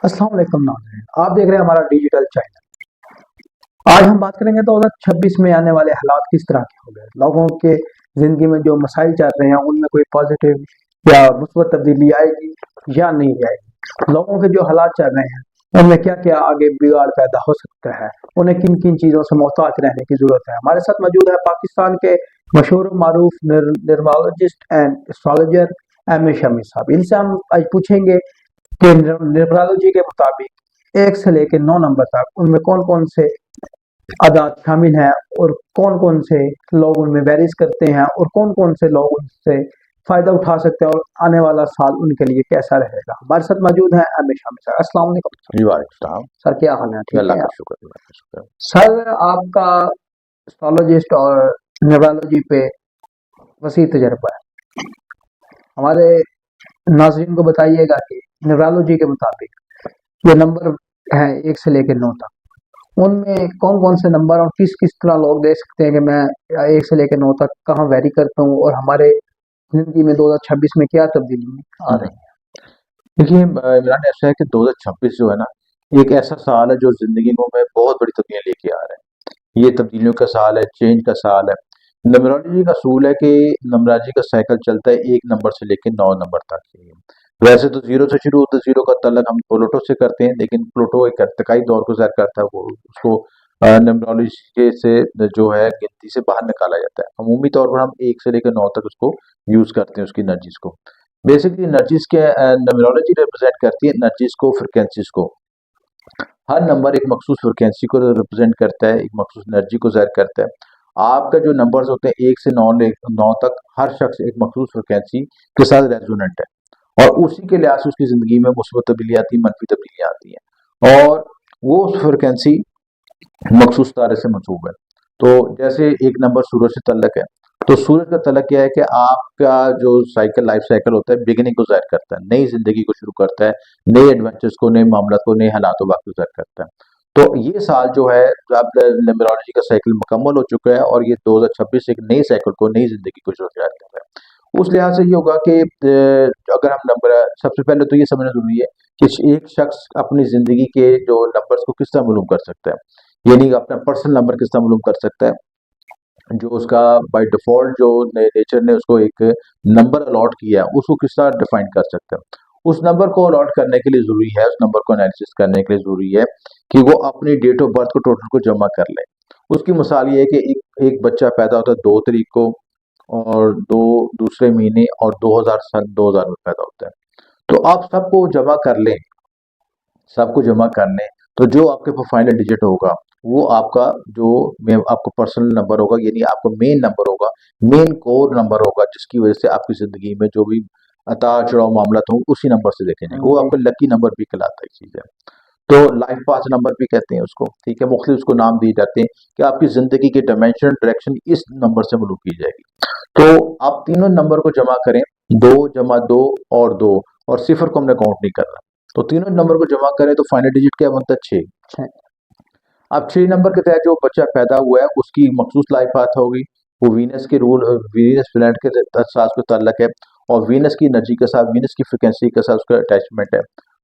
अस्सलाम वालेकुम नाज़रीन, आप देख रहे हैं हमारा डिजिटल चैनल। आज हम बात करेंगे 2026 में आने वाले हालात किस तरह के हो गए। लोगों के ज़िंदगी में जो मसाइल चल रहे हैं उनमें कोई पॉजिटिव या मुस्बत तब्दीली आएगी या नहीं आएगी। लोगों के जो हालात चल रहे हैं उनमें क्या क्या आगे बिगाड़ पैदा हो सकता है, उन्हें किन किन चीज़ों से मोहताज रहने की ज़रूरत है। हमारे साथ मौजूद है पाकिस्तान के मशहूर मारूफ numerologist and astrologer M A Shami साहब। इनसे हम आज पूछेंगे कि न्यूमरोलॉजी के मुताबिक 1 से लेकर 9 नंबर तक उनमें कौन-कौन से अदाद शामिल हैं और कौन-कौन से लोग उनमें वेरीज़ करते हैं और कौन-कौन से लोग उनसे फ़ायदा उठा सकते हैं और आने वाला साल उनके लिए कैसा रहेगा। हमारे साथ मौजूद हैं एम ए शामी सर। अस्सलाम वालेकुम सर। जी वालेकुम सलाम। सर क्या हाल है? ठीक अल्लाह है का आप? शुक्र, अल्लाह का शुक्र। सर आपका एस्ट्रोलॉजिस्ट और न्यूमरोलॉजी पे वसी तजर्बा है। हमारे नाज़रीन को बताइएगा कि न्यूमरोलॉजी के मुताबिक ये नंबर हैं 1 से लेकर 9 तक, उनमें कौन-कौन से नंबर और किस-किस तरह लोग दे सकते हैं कि मैं 1 से लेकर 9 तक कहाँ वैरी करता हूँ और हमारे ज़िंदगी में 2026 में क्या तब्दीली आ रही है? देखिए इमरान, ऐसा है कि 2026 जो है ना, एक ऐसा साल है जो ज़िंदगी में बहुत बड़ी तब्दीलियाँ लेके आ रहा है। ये तब्दीलियों का साल है, चेंज का साल है। न्यूमरोलॉजी का असूल है कि न्यूमरोलॉजी का साइकिल चलता है 1 नंबर से लेके 9 नंबर तक। वैसे तो 0 से शुरू होता है, 0 का ताल्लुक हम प्लूटो से करते हैं, लेकिन प्लूटो एक इर्तिकाई दौर को ज़ाहिर करता है, वो उसको न्यूमरोलॉजी के से जो है गिनती से बाहर निकाला जाता है। अमूमी तौर पर हम 1 से लेकर 9 तक उसको यूज़ करते हैं, उसकी एनर्जीज़ को। बेसिकली एनर्जीज़ के न्यूमरोलॉजी रिप्रेजेंट करती है एनर्जीज़ को, फ्रीक्वेंसीज़ को। हर नंबर एक मखसूस फ्रीक्वेंसी को रिप्रेजेंट करता है, एक मखसूस एनर्जी को ज़ाहिर करता है। आपका जो नंबर्स होते हैं 1 से 9 तक, हर शख्स एक मखसूस फ्रीक्वेंसी के साथ रेजोनेंट है और उसी के लिहाज से उसकी ज़िंदगी में मुस्बत तब्दीली आती है, मनफी तब्दीलियाँ आती हैं और वो फ्रीक्वेंसी मखसूस तारे से मंसूब है। तो जैसे एक नंबर सूरज से तल्लक है, तो सूरज का तल्लक क्या है कि आपका जो साइकिल, लाइफ साइकिल होता है, बिगिनिंग को ज़ाहिर करता है, नई ज़िंदगी को शुरू करता है, नए एडवेंचर्स को, नए मामलात को, नए हालात को ज़ाहिर करता है। तो ये साल जो है, अब न्यूमरोलॉजी का साइकिल मुकम्मल हो चुका है और ये 2026 एक नई साइकिल को, नई ज़िंदगी को शुरू कर रहा है। उस लिहाज से ये होगा कि अगर हम नंबर, सबसे पहले तो ये समझना ज़रूरी है कि एक शख्स अपनी ज़िंदगी के जो नंबर्स को किस तरह मालूम कर सकता है, यानी अपना पर्सनल नंबर किस तरह मालूम कर सकता है। जो उसका बाय डिफ़ॉल्ट जो नेचर ने उसको एक नंबर अलॉट किया है, उसको किस तरह डिफ़ाइन कर सकते हैं। उस नंबर को अलॉट करने के लिए ज़रूरी है, उस नंबर को एनालिसिस करने के लिए ज़रूरी है कि वो अपनी डेट ऑफ बर्थ को टोटल को जमा कर ले। उसकी मिसाल ये है कि एक बच्चा पैदा होता है 2 तारीख को और 2 दूसरे महीने और 2000 सन 2000 में पैदा होता है। तो आप सबको जमा कर लें, सबको जमा कर लें, तो जो आपके पास फाइनल डिजिट होगा, वो आपका जो आपका पर्सनल नंबर होगा, यानी आपका मेन नंबर होगा, मेन कोर नंबर होगा, जिसकी वजह से आपकी ज़िंदगी में जो भी उतार-चढ़ाव मामलात हों, उसी नंबर से देखे जाएँगे। वो जी, आपका लकी नंबर भी कहलाता है, एक चीज़ है। तो लाइफ पाथ नंबर भी कहते हैं उसको, ठीक है? मुख्तलिफ उसको नाम दिए जाते हैं कि आपकी ज़िंदगी की डायमेंशन, डायरेक्शन इस नंबर से मालूम की जाएगी। तो आप तीनों नंबर को जमा करें, 2 जमा 2 और 2 और सिफ़र को हमने काउंट नहीं करना। तो तीनों नंबर को जमा करें तो फाइनल डिजिट क्या बनता है? 6। अच्छा। अब 6 नंबर के तहत जो बच्चा पैदा हुआ है उसकी मखसूस लाइफ पाथ होगी। वो वीनस के रूल, वीनस प्लैनेट के साथ उसका ताल्लुक है और वीनस की एनर्जी के साथ, वीनस की फ्रीक्वेंसी के साथ उसका अटैचमेंट है।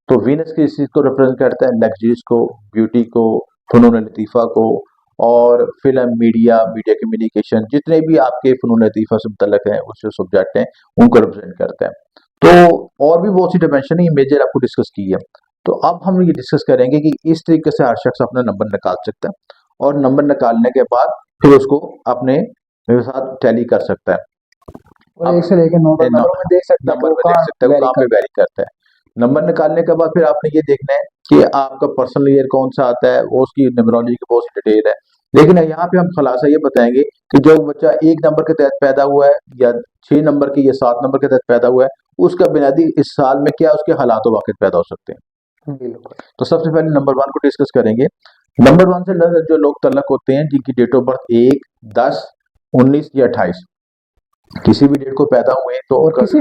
तो वीनस किस चीज़ को रिप्रेजेंट करता है? लग्जरीज़ को, ब्यूटी को, फ़नून लतीफ़ा को और फ़िल्म, मीडिया, मीडिया कम्युनिकेशन, जितने भी आपके फ़नून लतीफ़ा से मुतल्लक हैं, उस जो सब्जेक्ट हैं, उनको रिप्रेजेंट करता है। तो और भी बहुत सी डायमेंशन है, ये मेजर आपको डिस्कस की है। तो अब हम ये डिस्कस करेंगे कि इस तरीके से हर शख्स अपना नंबर निकाल सकता है और नंबर निकालने के बाद फिर उसको अपने मेरे साथ टैली कर सकता है। और 1 अब से लेकर 9 तक नंबरों में देख सकता है कि नंबर वो में देख कहाँ सकता है वो वैरी कहाँ पे करता वेरी करता है। नंबर निकालने के बाद फिर आपने ये देखना है कि आपका पर्सनल ईयर कौन सा आता है, वो उसकी न्यूमरोलॉजी की बहुत सी डिटेल है। लेकिन यहाँ पे हम खुलासा ये बताएंगे कि जो बच्चा 1 नंबर के तहत पैदा हुआ है या 6 नंबर के या 7 नंबर के तहत पैदा हुआ है, उसका बुनियादी इस साल में क्या उसके हालात व वाक़िअत पैदा हो सकते हैं। है। बिल्कुल। तो सबसे पहले नंबर 1 को डिस्कस करेंगे। नंबर 1 से जो लोग तल्लक होते हैं, जिनकी डेट ऑफ बर्थ 1, 10, 19 या 28, किसी भी डेट को पैदा हुए तो और उनका किसी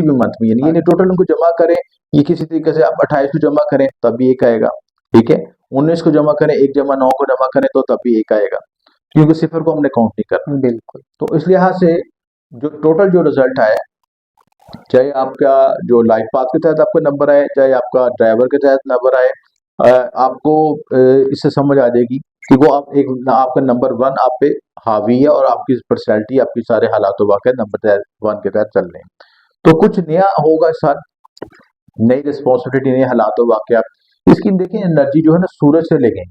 भी मंथ में, यानी ये अच्छा। टोटल उनको जमा करें। ये किसी तरीके से आप 28 को जमा करें तब भी 1 आएगा, ठीक है? 19 को जमा करें, 1 जमा 9 को जमा करें तो तब भी 1 आएगा, क्योंकि सिफर को हमने काउंट नहीं करना। बिल्कुल। तो इस लिहाज से जो टोटल जो रिजल्ट आया चाहे आपका जो लाइफ पाथ के तहत आपका नंबर आए, चाहे आपका ड्राइवर के तहत नंबर आए, आपको इससे समझ आ जाएगी कि वो आप एक आपका नंबर वन आप पे हावी है और आपकी पर्सनैलिटी आपकी सारे हालात वाक़ नंबर वन के तहत चल रहे हैं। तो कुछ नया होगा इस साल, नई रिस्पॉन्सिबिलिटी, नए हालात वाक़यात। इसकी देखिए एनर्जी जो है ना सूरज से लेंगे,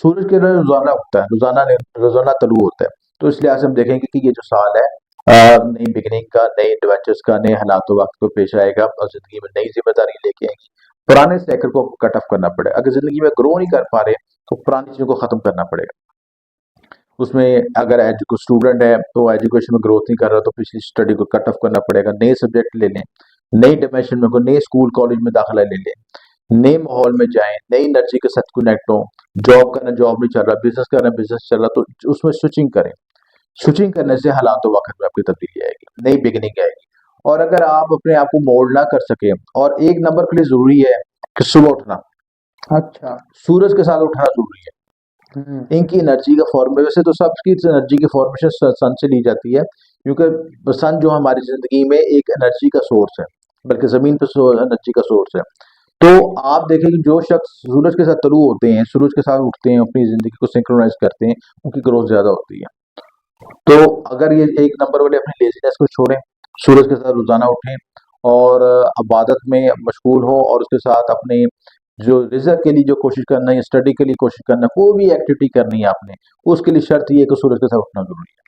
सूरज के रोज़ाना उगता है, रोज़ाना तलू होता है। तो इस लिहाज से हम देखेंगे कि ये जो साल है नई बिगिनिंग का, नए एडवेंचर्स का, नए हालात वक़्त को पेश आएगा और ज़िंदगी में नई ज़िम्मेदारी लेके आएँगी। पुराने साइकिल को कट ऑफ करना पड़ेगा। अगर ज़िंदगी में ग्रो नहीं कर पा रहे, तो पुरानी चीज़ों को ख़त्म करना पड़ेगा। उसमें अगर स्टूडेंट है तो एजुकेशन में ग्रोथ नहीं कर रहा तो पिछली स्टडी को कट ऑफ करना पड़ेगा, नए सब्जेक्ट ले लें, नई डायमेंशन में कोई नए स्कूल कॉलेज में दाखिला ले लें, नए माहौल में जाएं, नई एनर्जी के साथ कनेक्ट हो। जॉब करना, जॉब नहीं चल रहा, बिजनेस करना, बिजनेस चल रहा, तो उसमें स्विचिंग करें। स्विचिंग करने से हालात वक्त में आपकी तब्दीली आएगी, नई बिगिनिंग आएगी। और अगर आप अपने आप को मोल्ड ना कर सके, और एक नंबर के लिए जरूरी है कि सुबह उठना, अच्छा। सूरज के साथ उठना जरूरी है। इनकी एनर्जी का फॉर्म वैसे तो सबकी एनर्जी की फॉर्मेशन सन से ली जाती है, क्योंकि सन जो हमारी जिंदगी में एक एनर्जी का सोर्स है, बल्कि जमीन पर एनर्जी का सोर्स है। तो आप देखें कि जो शख्स सूरज के साथ तलू होते हैं, सूरज के साथ उठते हैं, अपनी जिंदगी को सिंक्रोनाइज करते हैं, उनकी ग्रोथ ज्यादा होती है। तो अगर ये एक नंबर वाले अपनी लेजीनेस को छोड़ें, सूरज के साथ रोजाना उठें और इबादत में मशगूल हो, और उसके साथ अपने जो रिजल्ट के लिए जो कोशिश करना है, स्टडी के लिए कोशिश करना है, कोई भी एक्टिविटी करनी है आपने, उसके लिए शर्त ये है कि सूरज के साथ उठना जरूरी है।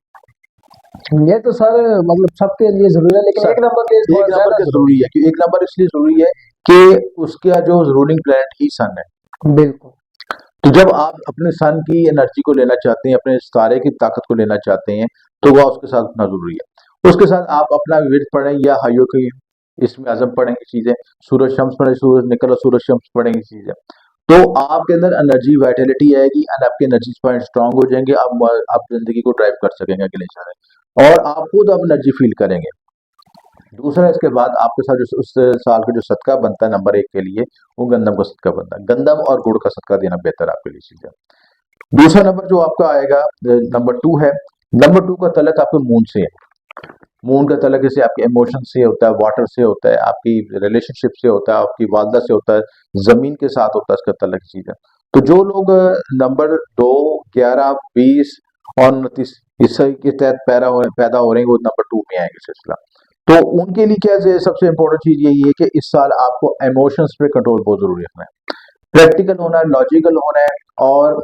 ये तो सर मतलब सबके लिए जरूरी है, लेकिन एक नंबर के लिए एक थोड़ा नंबर ज्यादा के जरूरी जरूरी है कि एक नंबर इसलिए जरूरी है कि उसका जो रूलिंग प्लैनेट ही सन है। है। बिल्कुल। तो जब आप अपने सन की एनर्जी को लेना चाहते हैं, अपने सितारे की ताकत को लेना चाहते हैं, तो वह उसके साथ उठना जरूरी है। उसके साथ आप अपना विर्द पढ़ें या हयो की इसमें आजम पढ़ें की चीजें, सूरज शम्स पढ़ें, सूरज निकल और सूरज शम्स पढ़ें की चीजें, तो आपके अंदर एनर्जी वाइटलिटी आएगी एंड आपके एनर्जी पॉइंट स्ट्रांग हो जाएंगे। आप जिंदगी को ड्राइव कर सकेंगे अगले साल, और आप खुद अब एनर्जी फील करेंगे। दूसरा, इसके बाद आपके साथ जो उस साल का जो सदका बनता है नंबर एक के लिए, वो गंदम का सदका बनता है। गंदम और गुड़ का सदका देना बेहतर आपके लिए चीज है। दूसरा नंबर जो आपका आएगा नंबर टू है। नंबर टू का तलक आपके मून से है। मून का तलक जैसे आपके इमोशन से होता है, वाटर से होता है, आपकी रिलेशनशिप से होता है, आपकी वालदा से होता है, जमीन के साथ होता है इसका तलक चीज है। तो जो लोग नंबर 2, 11, 20 और 29 इस के तहत पैदा हो रहे हैं, वो नंबर टू में आएंगे सिलसिला। तो उनके लिए क्या है, सबसे इंपॉर्टेंट चीज यही है कि इस साल आपको इमोशंस पे कंट्रोल बहुत जरूरी रखना है, प्रैक्टिकल होना है, लॉजिकल होना है, और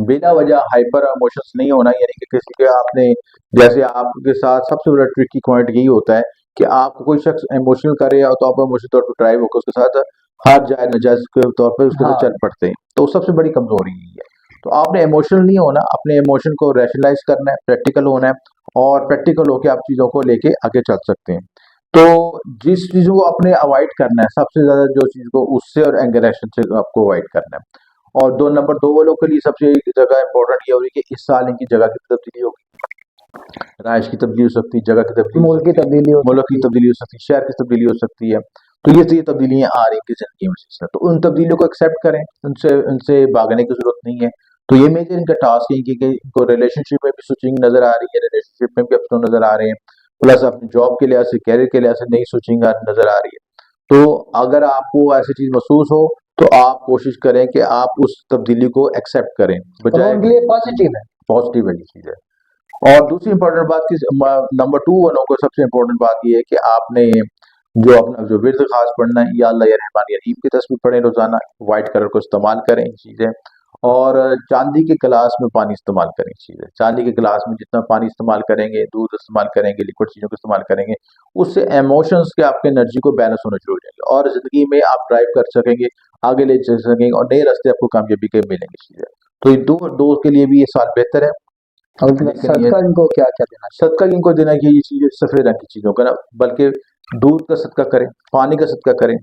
बिना वजह हाइपर इमोशंस नहीं होना। यानी कि किसी के आपने, जैसे आपके साथ सबसे बड़ा ट्रिकी पॉइंट यही होता है कि आपको कोई शख्स इमोशनल करे तो आप इमोशनल तौर पर ड्राइव होकर उसके साथ हार जाए, नजायज के तौर पर उसके साथ हाँ। चल पड़ते हैं, तो सबसे बड़ी कमजोरी यही है। तो आपने इमोशनल नहीं होना, अपने इमोशन को रैशनलाइज करना है, प्रैक्टिकल होना है, और प्रैक्टिकल होकर आप चीजों को लेके आगे चल सकते हैं। तो जिस चीज को आपने अवॉइड करना है सबसे ज्यादा, जो चीज को उससे और एंगरेशन से आपको अवॉइड करना है। और दो नंबर दो वालों के लिए सबसे जगह इंपॉर्टेंट ये होगी कि इस साल इनकी जगह की तब्दीली होगी, रहायश की तब्दीली हो सकती है, जगह की तब्दीली हो मूल की सकती है, तब्दीली हो मुल्क की सकती है। तब्दीली हो सकती है, शहर की तब्दीली हो सकती है। तो ये तब्दीलियां आ रही हैं जिंदगी में सिलसिला, तो उन तब्दीलियों को एक्सेप्ट करें, उनसे उनसे भागने की जरूरत नहीं है। तो ये मेजर इनका टास्क है कि इनको रिलेशनशिप में भी स्विचिंग नजर आ रही है, रिलेशनशिप में भी अपने नजर आ रहे हैं, प्लस अपनी जॉब के लिहाज से, कैरियर के लिहाज से नई स्विचिंग नजर आ रही है। तो अगर आपको ऐसी चीज महसूस हो, तो आप कोशिश करें कि आप उस तब्दीली को एक्सेप्ट करें, तो वो बजाय उनके लिए पॉजिटिव है। पॉजिटिव वाली चीज है। और दूसरी इंपॉर्टेंट बात की नंबर टू वालों को सबसे इंपॉर्टेंट बात ये है कि आपने जो अपना जो विर्द खास पढ़ना है, या अल्लाह या रहमान या रहीम की तस्वीर पढ़ें रोजाना, व्हाइट कलर को इस्तेमाल करें चीजें, और चांदी के गिलास में पानी इस्तेमाल करें चीजें। चांदी के गिलास में जितना पानी इस्तेमाल करेंगे, दूध इस्तेमाल करेंगे, लिक्विड चीजों को इस्तेमाल करेंगे, उससे इमोशंस के आपके एनर्जी को बैलेंस होना शुरू हो जाएंगे, और जिंदगी में आप ड्राइव कर सकेंगे, आगे ले चल सकेंगे, और नए रास्ते आपको कामयाबी के मिलेंगे चीजें। तो ये दो दो के लिए भी ये साल बेहतर है। और इनका लेकिन ये सदका इनको क्या क्या देना सदका इनको देना चाहिए, ये चीजें सफेद रंग की चीजों का ना, बल्कि दूध का सदका करें, पानी का सदका करें,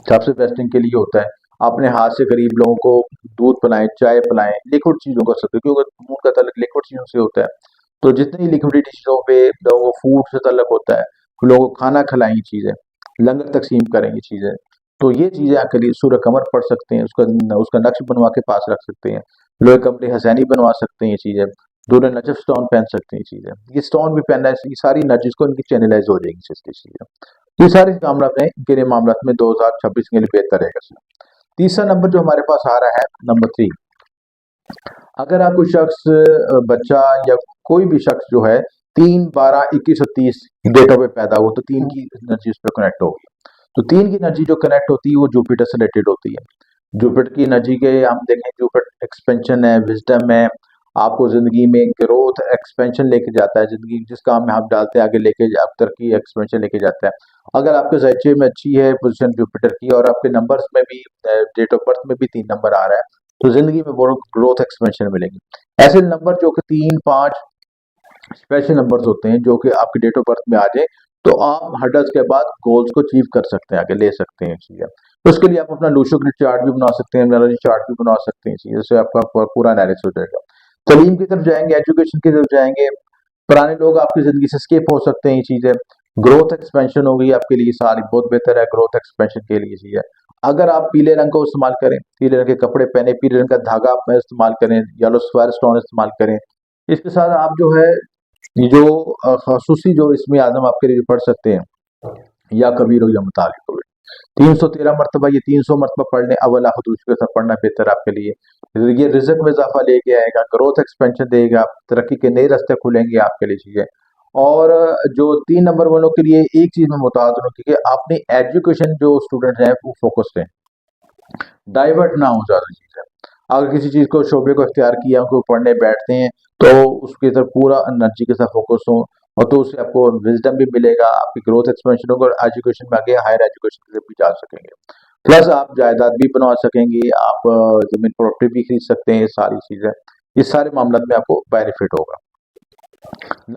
सबसे बेस्ट इनके लिए होता है। अपने हाथ से गरीब लोगों को दूध पिलाएं, चाय पिलाएं, लिक्विड चीजों का सदका, क्योंकि मूड का तल्लक लिक्विड चीजों से होता है। तो जितनी लिक्विडिटी चीजों पे लोगों को फूड से तल्लक होता है, तो लोगों को खाना खिलाएं ये चीजें, लंगर तकसीम करें ये चीजें। तो ये चीजें आपके लिए सूरह कमर पढ़ सकते हैं, उसका उसका नक्श बनवा के पास रख सकते हैं, लोहे कमरे हसैनी बनवा सकते हैं ये चीजें। दोनों नजफ स्टोन पहन सकते हैं चीजें, ये स्टोन भी पहनना है, ये सारी एनर्जीज को इनकी चैनलाइज हो जाएगी इसकी चीजें। तो ये सारे मामला में इनके लिए मामला में 2026 के लिए बेहतर रहेगा। तीसरा नंबर जो हमारे पास आ रहा है नंबर 3, अगर आप कोई शख्स बच्चा या कोई भी शख्स जो है 3, 12, 21 और 30 डेट ऑफ पैदा हो तो 3 की एनर्जी उस पर कनेक्ट होगी। तो 3 की एनर्जी जो कनेक्ट होती है वो जुपिटर से रिलेटेड होती है। जुपिटर की एनर्जी के हम देखें, जुपिटर एक्सपेंशन है, विजडम है, आपको जिंदगी में ग्रोथ एक्सपेंशन लेके जाता है, जिंदगी जिस काम में आप डालते हैं आगे लेके आप तरक्की एक्सपेंशन लेके जाता है। अगर आपके ज़ायचे में अच्छी है पोजीशन जुपिटर की और आपके नंबर्स में भी डेट ऑफ बर्थ में भी 3 नंबर आ रहा है तो जिंदगी में बहुत ग्रोथ एक्सपेंशन मिलेगी। ऐसे नंबर जो कि 3, 5 स्पेशल नंबर्स होते हैं जो कि आपके डेट ऑफ बर्थ में आ जाए तो आप हर्डल्स के बाद गोल्स को अचीव कर सकते हैं, आगे ले सकते हैं चीजें। तो उसके लिए आप अपना लूशो ग्रिड चार्ट भी बना सकते हैं, एनालॉजी चार्ट भी बना सकते हैं चीजें, जिससे आपका पूरा एनालिसिस हो जाएगा। तालीम की तरफ जाएंगे, एजुकेशन की तरफ जाएंगे, पुराने लोग आपकी जिंदगी से स्किप हो सकते हैं ये चीजें। ग्रोथ एक्सपेंशन होगी आपके लिए सारी बहुत बेहतर है ग्रोथ एक्सपेंशन के लिए चीजें। अगर आप पीले रंग को इस्तेमाल करें, पीले रंग के कपड़े पहने, पीले रंग का धागा आप इस्तेमाल करें, येलो स्क्वायर स्टोन इस्तेमाल करें, इसके साथ आप जो है ये जो खसूसी जो इसमें आदम आपके लिए पढ़ सकते हैं या कबीर हो या मुतालिक हो, 313 मरतबा, ये 300 मरतबा पढ़ने अवला खुदूस के साथ पढ़ना बेहतर आपके लिए। ये रिजक में इजाफा लेके आएगा, ग्रोथ एक्सपेंशन देगा, तरक्की के नए रास्ते खुलेंगे आपके लिए चीजें। और जो 3 नंबर वालों के लिए एक चीज में मुताद हूँ कि अपनी एजुकेशन जो स्टूडेंट हैं वो फोकस्ड हैं, डाइवर्ट ना हो ज्यादा चीजें। अगर किसी चीज को शोबे को इख्तियार किया उनको पढ़ने बैठते हैं तो उसकी तरफ पूरा एनर्जी के साथ फोकस हो और तो उससे आपको विजडम भी मिलेगा, आपकी ग्रोथ एक्सपेंशन होगा और एजुकेशन में आगे हायर एजुकेशन की तरफ भी जा सकेंगे। प्लस आप जायदाद भी बनवा सकेंगे, आप जमीन प्रॉपर्टी भी खरीद सकते हैं, ये सारी चीजें, इस सारे मामला में आपको बेनिफिट होगा।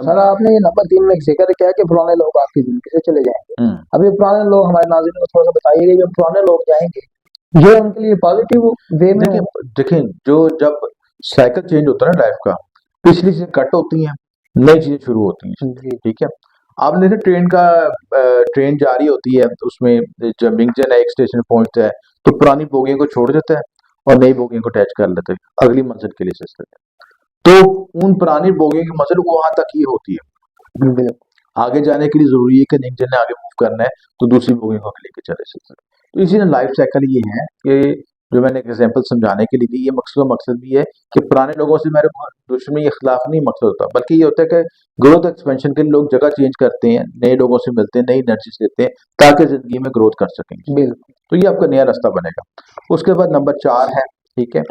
सर आपने ये नंबर 3 में जिक्र किया कि पुराने लोग आपकी जिंदगी से चले जाएंगे। अभी पुराने लोग हमारे नाज़रीन को थोड़ा सा बताइए, जो पुराने लोग जाएंगे ये उनके लिए पॉजिटिव वे में देखिए देखिए जो जब साइकिल चेंज होता है ना लाइफ का, पिछली चीजें कट होती हैं, नई चीजें शुरू होती हैं, जी ठीक है। आपने देखा ट्रेन जा रही होती है तो उसमें जब जंक्शन है, एक स्टेशन पहुंचता है तो पुरानी बोगियों को छोड़ देता है और नई बोगियों को अटैच कर लेते हैं अगली मंजिल के लिए चलते हैं। तो उन पुरानी बोगियों की मंजिल वहां तक ही होती है, बिल्कुल आगे जाने के लिए जरूरी है कि इंजन ने आगे मूव करना है तो दूसरी बोगी को लेके चले सकते हैं। तो इसी ने लाइफ साइकिल ये है कि जो मैंने एक एग्जांपल समझाने के लिए दी, ये मकसद भी है कि पुराने लोगों से मेरे दुश्मनी इख्लाफ नहीं मकसद होता, बल्कि ये होता है कि ग्रोथ एक्सपेंशन के लिए लोग जगह चेंज करते हैं, नए लोगों से मिलते हैं, नई एनर्जीज लेते हैं ताकि जिंदगी में ग्रोथ कर सकें। बिल्कुल तो ये आपका नया रास्ता बनेगा। उसके बाद नंबर 4 है, ठीक है।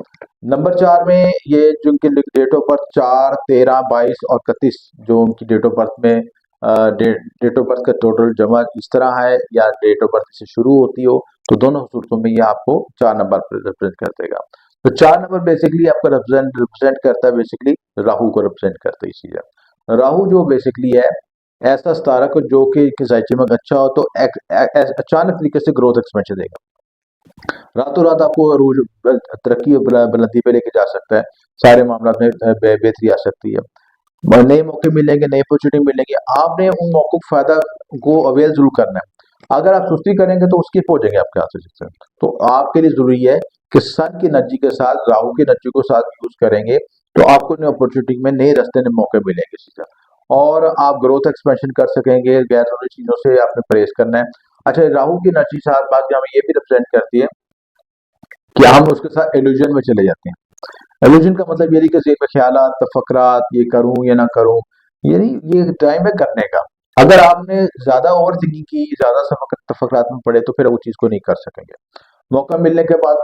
नंबर 4 में ये जो उनकी डेट ऑफ बर्थ 4, 13, 22 और 31 जो उनकी डेट ऑफ बर्थ में डेट ऑफ बर्थ का टोटल जमा इस तरह है या डेट ऑफ बर्थ से शुरू होती हो तो दोनों सूरतों में ये आपको 4 नंबर रिप्रेजेंट कर देगा। तो 4 नंबर बेसिकली आपका रिप्रेजेंट करता है, बेसिकली राहु को रिप्रेजेंट करता है इसी चीज। राहु जो बेसिकली है ऐसा सितारा को जो कि जायचे में अच्छा हो तो अचानक तरीके से ग्रोथ एक्सपेंशन देगा, रातों रात आपको अरूज तरक्की और बुलंदी पे लेके जा सकता है, सारे मामला में बेहतरी आ सकती है, नए मौके मिलेंगे, नई अपॉर्चुनिटी मिलेंगे। आपने उन मौकों का फायदा को अवेल जरूर करना है। अगर आप सुस्ती करेंगे तो उसकी पहुंचेंगे आपके हाथ से। तो आपके लिए जरूरी है कि सन की एनर्जी के साथ राहु की एनर्जी को साथ यूज करेंगे तो आपको नई अपॉर्चुनिटी में नए रास्ते नए मौके मिलेंगे सीधा, और आप ग्रोथ एक्सपेंशन कर सकेंगे। गैर जरूरी चीजों से आपने परहेज करना है। अच्छा, राहु की एनर्जी साथ बात हमें ये भी रिप्रेजेंट करती है कि हम उसके साथ एल्यूजन में चले जाते हैं। एल्यूजन का मतलब ये नहीं कि ज़ेन में ख्यालात, तफक्रात, ये करूं या ना करूं, ये नहीं, ये टाइम है करने का। अगर आपने ज्यादा ओवर थिंकिंग की, ज्यादा तफक्रात में पड़े तो फिर वो चीज को नहीं कर सकेंगे। मौका मिलने के बाद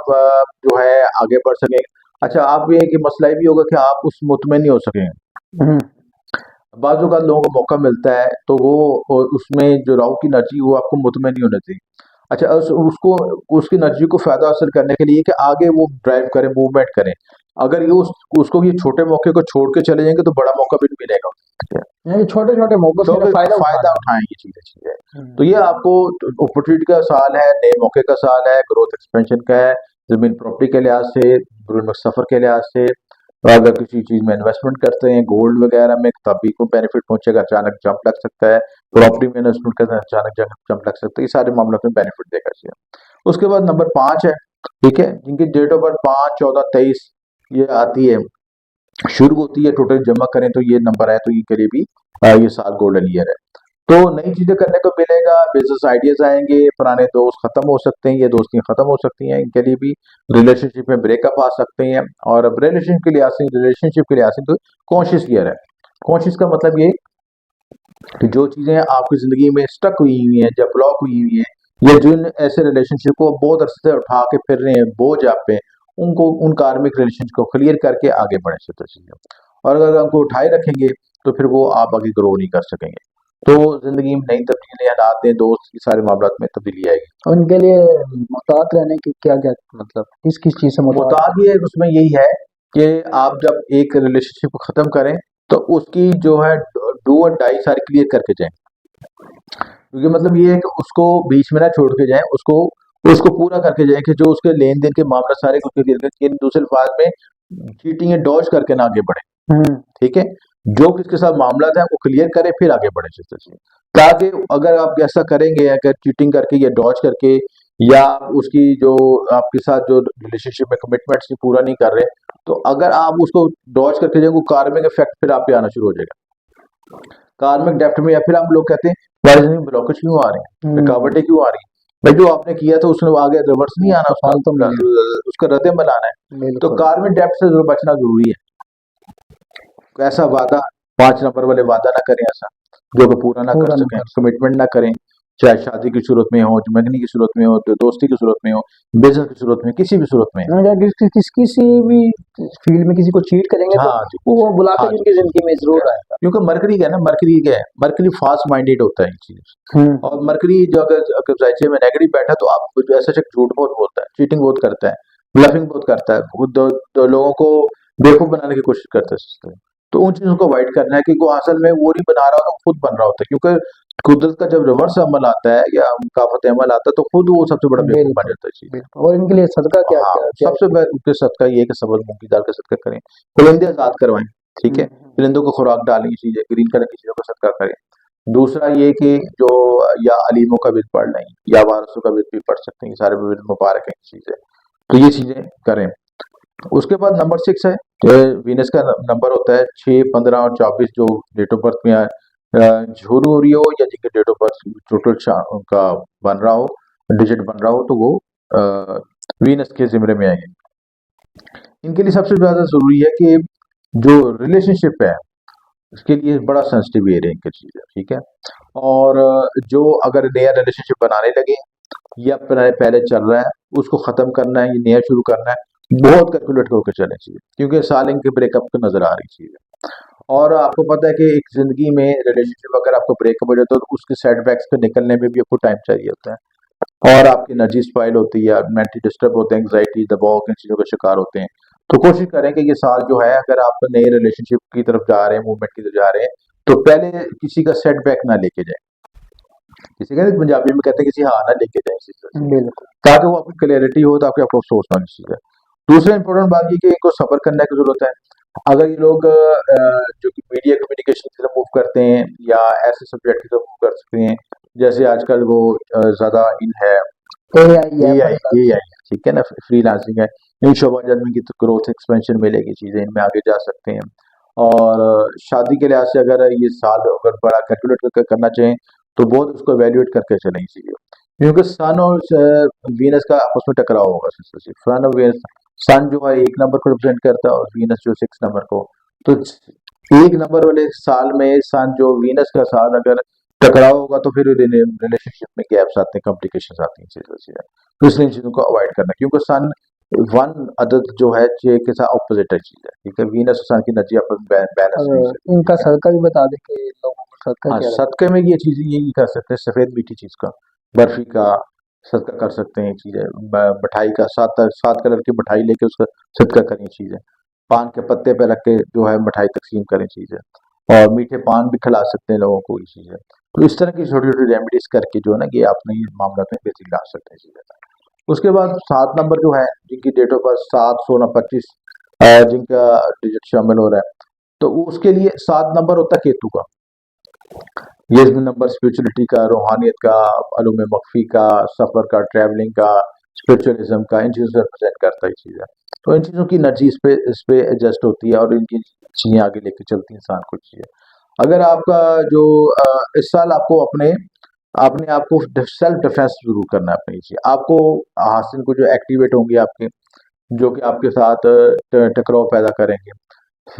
जो है आगे बढ़ सकेंगे। अच्छा, आप ये कि मसला ये भी होगा कि आप उस मुतमिन नहीं हो सकेंगे। बाज़ औक़ात लोगों को मौका मिलता है तो वो उसमें जो राहु की एनर्जी वो आपको मुतमिन नहीं होने देगी। अच्छा, उसको उसकी एनर्जी को फायदा हासिल करने के लिए कि आगे वो ड्राइव करें, मूवमेंट करें। अगर ये उसको ये छोटे मौके को छोड़ के चले जाएंगे तो बड़ा मौका भी नहीं मिलेगा। यानी छोटे छोटे मौकों तो से फायदा फायदा उठाएं ये चीजें। तो ये आपको अपॉर्चुनिटी का साल है, नए मौके का साल है, ग्रोथ एक्सपेंशन का है, जमीन प्रॉपर्टी के लिहाज से, सफर के लिहाज से, और अगर किसी चीज में इन्वेस्टमेंट करते हैं गोल्ड वगैरह में तभी को बेनिफिट पहुंचेगा, अचानक जंप लग सकता है। प्रॉपर्टी में इन्वेस्टमेंट करते हैं अचानक जंप लग सकता है, ये सारे मामलों में बेनिफिट देगा चाहिए। उसके बाद नंबर 5 है, ठीक है, जिनकी डेट ऑफ बर्थ 5, 14, 23 ये आती है, शुरू होती है, टोटल जमा करें तो ये नंबर है, तो ये करीब भी ये साल गोल्डन ईयर है। तो नई चीजें करने को मिलेगा, बिजनेस आइडियाज आएंगे, पुराने दोस्त खत्म हो सकते हैं, ये दोस्तियां खत्म हो सकती हैं, इनके लिए भी रिलेशनशिप में ब्रेकअप आ सकते हैं। और अब रिलेशनशिप के लिहाज से तो कॉन्शियस ईयर है। कॉन्शियस का मतलब ये कि जो चीजें आपकी जिंदगी में स्टक हुई हुई हैं, जब ब्लॉक हुई हुई हैं, या जिन ऐसे रिलेशनशिप को बहुत अरसे से उठा के फिर रहे हैं, बोझ आप पे, उनको उन कार्मिक रिलेशन को क्लियर करके आगे बढ़े से चीजें। और अगर हमको उठाए रखेंगे तो फिर वो आप आगे ग्रो नहीं कर सकेंगे। तो जिंदगी में नई तब्दीली हालात हैं, दोस्त की सारे मामला में तब्दीली आएगी। और उनके लिए मोहतात रहने की क्या क्या मतलब किस किस चीज से मोहतात मुताद ये उसमें यही है कि आप जब एक रिलेशनशिप को खत्म करें तो उसकी जो है डू और डाई सारी क्लियर करके जाएं। क्योंकि मतलब ये है कि उसको बीच में ना छोड़ के जाएं, उसको उसको पूरा करके जाएं कि जो उसके लेन देन के मामला सारे को क्लियर करके, दूसरे अल्फाज में चीटिंग या डॉज करके ना आगे बढ़े। ठीक है, जो किसके साथ मामला था वो क्लियर करे फिर आगे बढ़े सिस्टर से। ताकि अगर आप ऐसा करेंगे, अगर चीटिंग करके या डॉज करके, या उसकी जो आपके साथ जो रिलेशनशिप में कमिटमेंट्स पूरा नहीं कर रहे, तो अगर आप उसको डॉज करके जाएंगे, कार्मिक इफेक्ट फिर आप पे आना शुरू हो जाएगा। कार्मिक डेप्ट में, या फिर हम लोग कहते हैं वाइजनिंग ब्लॉकेज क्यों आ रहे हैं, रुकावटें क्यों आ रही हैं? भाई जो आपने किया था उसने आगे रिवर्स नहीं आना, उसका रद्द-ए-अमल आना है। तो कार्मिक डेप्ट से बचना जरूरी है। ऐसा वादा 5 नंबर वाले वादा ना करें, ऐसा जो कि पूरा ना कर सकें, कमिटमेंट ना करें, चाहे शादी की सूरत में हो, मंगनी की सूरत में हो, तो दोस्ती की सूरत में हो, बिजनेस की सूरत में, किसी भी सूरत में। किसी भी फील्ड में किसी को चीट करेंगे हाँ तो वो बुला के उनकी जिंदगी में जरूर आएगा। क्योंकि मरकरी क्या है ना, मरकरी क्या है, मरकरी फास्ट माइंडेड होता है ये चीज। और मरकरी जो अगर जायचे में नेगेटिव बैठा तो आप ऐसा झूठ बहुत बोलता है, चीटिंग बहुत करता है, ब्लफिंग बहुत करता है, खुद दो लोगों को बेवकूफ बनाने की कोशिश करता है। तो उन चीजों को अवॉइड करना है, क्योंकि असल में वो नहीं बना रहा होता, खुद बन रहा होता है। क्योंकि कुदरत का जब रिवर्स अमल आता है या मुकाफत अमल आता है तो खुद वो सबसे बड़ा बेवकूफ बन जाता है चीज। और इनके लिए सदका क्या हाँ, क्या सबसे बेहतर सदका ये है कि सब्र मूंग की दाल का सदका करें, परिंदे आजाद करवाएं। ठीक है, परिंदों को खुराक डालें, चीजें ग्रीन कलर की चीजों का सदका करें। दूसरा ये कि जो या अलीमों का विद पढ़ लें, या वारसों का विद भी पढ़ सकते हैं, ये सारे विद मुबारक हैं चीजें, तो ये चीजें करें। उसके बाद नंबर 6 है, वीनस का नंबर होता है 6, 15 और 24, जो डेट ऑफ बर्थ में झूरू हो रही हो, या जिनके डेट ऑफ बर्थ टोटल का बन रहा हो, डिजिट बन रहा हो, तो वो वीनस के जिम्मे में आएंगे। इनके लिए सबसे ज्यादा जरूरी है कि जो रिलेशनशिप है उसके लिए बड़ा सेंसिटिव एरिया इनकी चीज है। ठीक है, और जो अगर नया रिलेशनशिप बनाने लगे या पहले चल रहा है उसको खत्म करना है, ये नया शुरू करना है, बहुत कैलकुलेट होकर चलना चाहिए, क्योंकि साल इनके ब्रेकअप को नजर आ रही चीज है। और आपको पता है कि एक जिंदगी में रिलेशनशिप अगर आपको ब्रेकअप हो जाए तो उसके सेटबैक्स पे निकलने में भी आपको टाइम चाहिए होता है, और आपकी एनर्जी स्पाइल होती है, मेंटली डिस्टर्ब होते हैं, एंग्जाइटी, दबाव, इन चीजों का शिकार होते हैं। तो कोशिश करें कि ये साल जो है, अगर आप नए रिलेशनशिप की तरफ जा रहे हैं, मूवमेंट की तरफ जा रहे हैं, तो पहले किसी का सेटबैक ना लेके जाए। किसी का पंजाबी में कहते हैं किसी हाँ ना लेके जाए इसी तरह, ताकि वो आपकी क्लियरिटी हो, ताकि आपको अफसोस ना हो चीज है। दूसरा इंपॉर्टेंट बात ये कि इनको सफर करने की जरूरत है। अगर ये लोग जो कि मीडिया कम्युनिकेशन की तरफ मूव करते हैं, या ऐसे सब्जेक्ट की तरफ मूव कर सकते हैं, जैसे आजकल वो ज्यादा इन है AI, ठीक है ना, फ्रीलांसिंग है, इन शोबा में की ग्रोथ एक्सपेंशन मिलेगी, चीजें इनमें आगे जा सकते हैं। और शादी के लिहाज से अगर ये साल अगर बड़ा कैलकुलेट करना चाहें तो बहुत उसको एवेल्युएट करके चलें चीजें, क्योंकि सन और वीनस का आपस में टकराव होगा। सन और वीनस, सन जो है 1 नंबर को रिप्रेजेंट करता है और वीनस जो 6 नंबर को, तो 1 नंबर वाले साल में सन जो वीनस का साल अगर टकराव होगा तो फिर रिलेशनशिप में गैप्स आते हैं, कॉम्प्लिकेशंस आती हैं चीजें। तो इसलिए इन चीजों को अवॉइड करना, क्योंकि सन 1 अदद जो है 6 के साथ ऑपोजिट है चीज है। ठीक है, वीनस और सन की एनर्जी आपस में बैलेंस नहीं है। इनका सदका भी बता दें कि लोगों को सदका हाँ, क्या सदके में ये चीजें यही कर सकते हैं, सफेद मीठी चीज का, बर्फी का सदका कर सकते हैं चीजें, मिठाई का 7 कलर की मिठाई लेके उसका सदका करें चीजें, पान के पत्ते पे रख के जो है मिठाई तकसीम करें चीजें, और मीठे पान भी खिला सकते हैं लोगों को ये चीजें। तो इस तरह की छोटी छोटी रेमेडीज करके जो है ना, ये अपने मामला में बेहतरी ला सकते हैं चीजें। उसके बाद 7 नंबर जो है, जिनकी डेट ऑफ बर्थ 7, 16, 25, जिनका डिजिट शामिल हो रहा है, तो उसके लिए 7 नंबर होता है केतु का। ये नंबर स्पिरिचुअलिटी का, रूहानियत का, अलूम मख्फी का, सफर का, ट्रैवलिंग का, स्पिरिचुअलिज्म का, इन चीज़ों से रिप्रेजेंट करता है ये चीज़ है। तो इन चीज़ों की एनर्जी इस पे एडजस्ट होती है और इनकी चीज़ें आगे लेके चलती हैं इंसान को चीज़ें। अगर आपका जो इस साल आपको अपने अपने आप को सेल्फ डिफेंस जरूर करना है अपनी चीज़। आपको हासिल को जो एक्टिवेट होंगे आपके, जो कि आपके साथ टकराव पैदा करेंगे।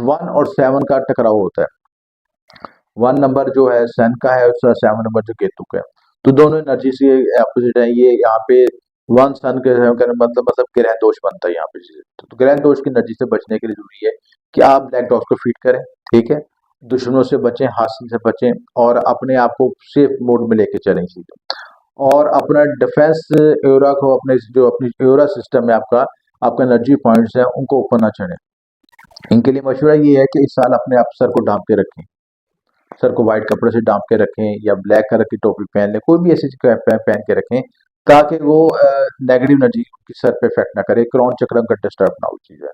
1 और 7 का टकराव होता है। 1 नंबर जो है सन का है, उसका 7 नंबर जो केतु का है। तो दोनों एनर्जी से अपोजिट है। ये यहाँ पे 1 सन के मतलब ग्रह दोष बनता है यहाँ पे चीज़ें। तो ग्रह दोष की एनर्जी से बचने के लिए जरूरी है कि आप ब्लैक डॉग्स को फीड करें, ठीक है। दुश्मनों से बचें, हासिल से बचें और अपने आप को सेफ मोड में लेके चलें चीज़ें। और अपना डिफेंस एरा को, अपने जो अपनी एरा सिस्टम है आपका, आपका एनर्जी पॉइंट्स है, उनको ऊपर ना चढ़े। इनके लिए मशवरा ये है कि इस साल अपने आप सर को ढांप के रखें, सर को व्हाइट कपड़े से ढांप के रखें या ब्लैक कलर की टोपी पहन लें, कोई भी ऐसी पहन के रखें ताकि वो नेगेटिव एनर्जी की सर पे इफेक्ट ना करे, क्राउन चक्र का डिस्टर्ब ना हो चीज़ है।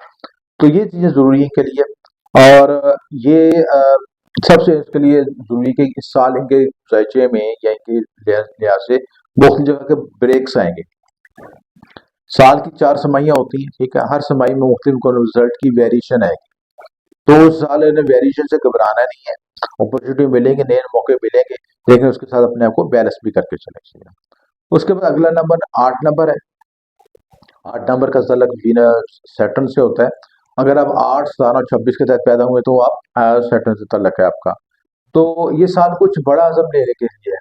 तो ये चीज़ें ज़रूरी है इनके लिए। और ये सबसे इसके लिए ज़रूरी है कि इस साल इनके जायचे में या इनके लिहाज से बहुत सी जगह के ब्रेक्स आएंगे। साल की 4 समाइयाँ होती हैं, ठीक है। हर समाई में मुख्तलिफ रिजल्ट की वेरिएशन आएगी। तो उस साल इन्हें वेरिएशन से घबराना नहीं है। अपॉर्चुनिटी मिलेंगे, नए मौके मिलेंगे, लेकिन उसके साथ अपने आप को बैलेंस भी करके चले चाहिए। उसके बाद अगला नंबर 8 नंबर है। 8 नंबर का तल्लुक वीनस सैटर्न से होता है। अगर आप 8, 17 और 26 के तहत पैदा हुए तो आप सैटर्न से तल्लुक है आपका। तो ये साल कुछ बड़ा अज़म लेने के लिए है,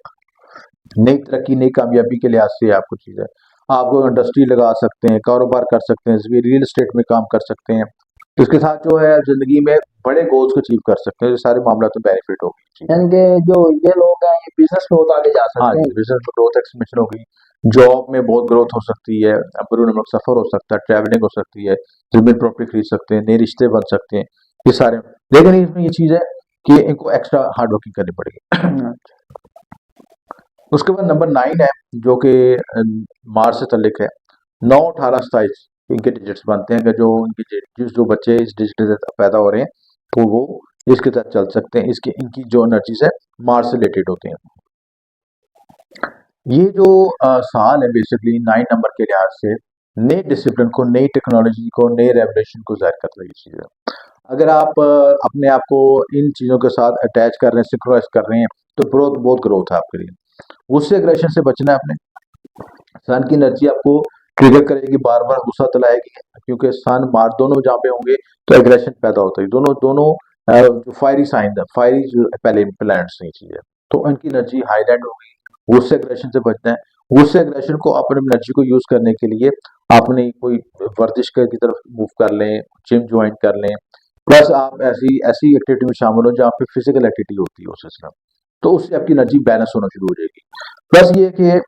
नई तरक्की, नई कामयाबी के लिहाज से आपको चीज़ है। आप कोई इंडस्ट्री लगा सकते हैं, कारोबार कर सकते हैं, रियल एस्टेट में काम कर सकते हैं। इसके साथ जो है जिंदगी में बड़े गोल्स को अचीव कर सकते हैं। ये सारे मामला में बेनिफिट होगी। यानी कि जो ये लोग हैं ये बिजनेस में बहुत आगे जा हाँ सकते जी, हैं। बिजनेस में ग्रोथ एक्सपेंशन होगी, जॉब में बहुत ग्रोथ हो सकती है, अपर सफर हो सकता है, ट्रैवलिंग हो सकती है, जमीन प्रॉपर्टी खरीद सकते हैं, नए रिश्ते बन सकते हैं, ये सारे। लेकिन इसमें ये चीज़ है कि इनको एक्स्ट्रा हार्ड वर्किंग करनी पड़ेगी। उसके बाद नंबर 9 है जो कि मार्च से तल्लिक है। 9, 18, 27 इनके डिजिट्स बनते हैं कि जो इनके जो बच्चे इस डिजिट के तहत पैदा हो रहे हैं तो वो इसके तहत चल सकते हैं। इसकी इनकी जो एनर्जीज है मार्स से रिलेटेड होते हैं। ये जो साल है बेसिकली 9 नंबर के लिहाज से नए डिसिप्लिन को, नई टेक्नोलॉजी को, नए रेवोल्यूशन को जाहिर कर रही चीज़ है। अगर आप अपने आप को इन चीज़ों के साथ अटैच कर रहे हैं, सिंक्रोनाइज कर रहे हैं, तो बहुत ग्रोथ है आपके लिए। उससे एग्रेशन से बचना है आपने। सन की एनर्जी आपको ट्रिगर करेगी, बार बार गुस्सा दिलाएगी, क्योंकि सन मार्स दोनों जहाँ पे होंगे तो एग्रेशन पैदा होता है। दोनों दोनों जो फायरी साइन है, फायरी जो पहले प्लैनेट्स नहीं चीज़ है, तो इनकी एनर्जी हाईलाइट होगी। गुस्से एग्रेशन से बचना है। गुस्से एग्रेशन को अपने एनर्जी को यूज करने के लिए आपने कोई वर्जिश की तरफ मूव कर लें, जिम ज्वाइन कर लें, प्लस आप ऐसी ऐसी एक्टिविटी में शामिल हो जहाँ पे फिजिकल एक्टिविटी होती है उस सिस्टम, तो उससे आपकी एनर्जी बैलेंस होना शुरू हो जाएगी। प्लस ये कि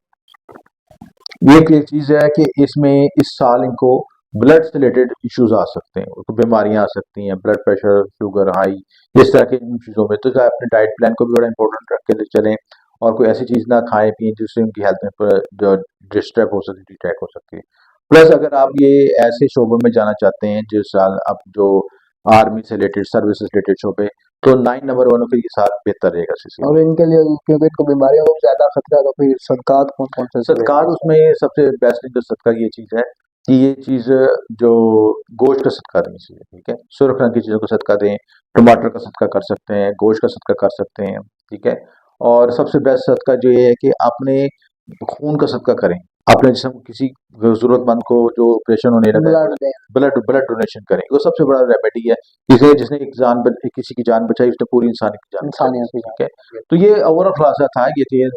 ये एक चीज है कि इसमें इस साल इनको ब्लड से रिलेटेड इश्यूज आ सकते हैं, उनको बीमारियां आ सकती हैं, ब्लड प्रेशर, शुगर हाई, इस तरह के इन चीज़ों में। तो अपने डाइट प्लान को भी बड़ा इंपॉर्टेंट रख के चलें और कोई ऐसी चीज़ ना खाएं पिए जिससे उनकी हेल्थ में जो डिस्टर्ब हो सकती है, डिट्रैक्ट हो सकती है। प्लस अगर आप ये ऐसे शोबों में जाना चाहते हैं जिस साल आप जो आर्मी से रिलेटेड, सर्विस से रिलेटेड शोबे, तो 9 नंबर वालों के लिए साथ बेहतर रहेगा सीसी। और इनके लिए क्योंकि इनको बीमारियों को ज्यादा खतरा है, तो फिर सदकात कौन कौन से सत्कार उसमें सबसे बेस्ट जो सदका ये चीज़ है कि ये चीज़ जो गोश्त का सदका देनी चाहिए, ठीक है। सुर्ख रंग की चीज़ों का सदका दें, टमाटर का सदका कर सकते हैं, गोश्त का सदका कर सकते हैं, ठीक है। और सबसे बेस्ट सदका जो ये है कि अपने खून का सदका करें। अपने जिसम किसी जरूरतमंद को जो ऑपरेशन होने लगा है, ब्लड दें। ब्लड ब्लड डोनेशन करें, वो सबसे बड़ा रेमेडी है। जिसने जिसने किसी की जान बचाई, उसने पूरी इंसानी की जान बचाई, इंसानियत की ठीक है। तो ये ओवरऑल खुलासा था, ये चीज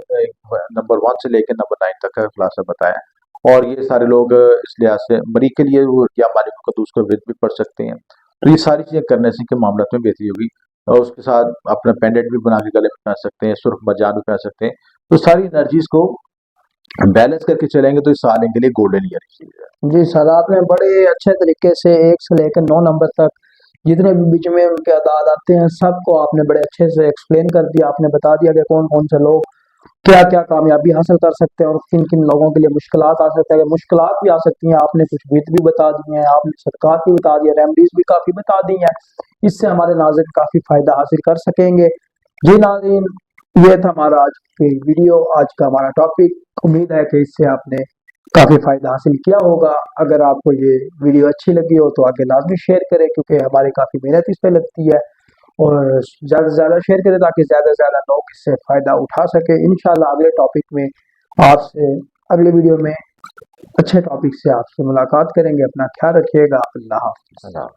नंबर 1 से लेकर नंबर 9 तक का खुलासा बताया। और ये सारे लोग इस लिहाज से मरी के लिए वो या मालिक का दूसरा विद भी पढ़ सकते हैं। तो ये सारी चीजें करने से के मामला में बेहतरी होगी। और उसके साथ अपना पेंडेंट भी बना के गले में पहन सकते हैं, सुर्ख मरजान भी पहन सकते हैं। तो सारी एनर्जीज को बैलेंस करके चलेंगे तो इस साल इनके लिए गोल्डन ईयर चीज है। जी सर, आपने बड़े अच्छे तरीके से 1 से लेकर 9 नंबर तक जितने भी बीच में उनके अदाद आते हैं सबको आपने बड़े अच्छे से एक्सप्लेन कर दिया। आपने बता दिया कि कौन कौन से लोग क्या क्या कामयाबी हासिल कर सकते हैं और किन किन लोगों के लिए मुश्किलात आ सकते हैं, मुश्किलात भी आ सकती हैं। आपने कुछ वित भी बता दी हैं, आपने सदकात भी बता दिया, रेमडीज भी काफ़ी बता दी हैं। इससे हमारे नाज़रीन काफ़ी फ़ायदा हासिल कर सकेंगे। जी नाज़रीन, ये था हमारा आज की वीडियो, आज का हमारा टॉपिक। उम्मीद है कि इससे आपने काफ़ी फ़ायदा हासिल किया होगा। अगर आपको ये वीडियो अच्छी लगी हो तो आगे लाज़मी शेयर करें, क्योंकि हमारी काफ़ी मेहनत इस पे लगती है, और ज़्यादा से ज़्यादा शेयर करें ताकि ज़्यादा से ज़्यादा लोग इससे फ़ायदा उठा सकें। इंशाल्लाह अगले टॉपिक में आपसे अगली वीडियो में अच्छे टॉपिक से आपसे मुलाकात करेंगे। अपना ख्याल रखिएगा। अल्लाह हाफ़िज़। अल्लाह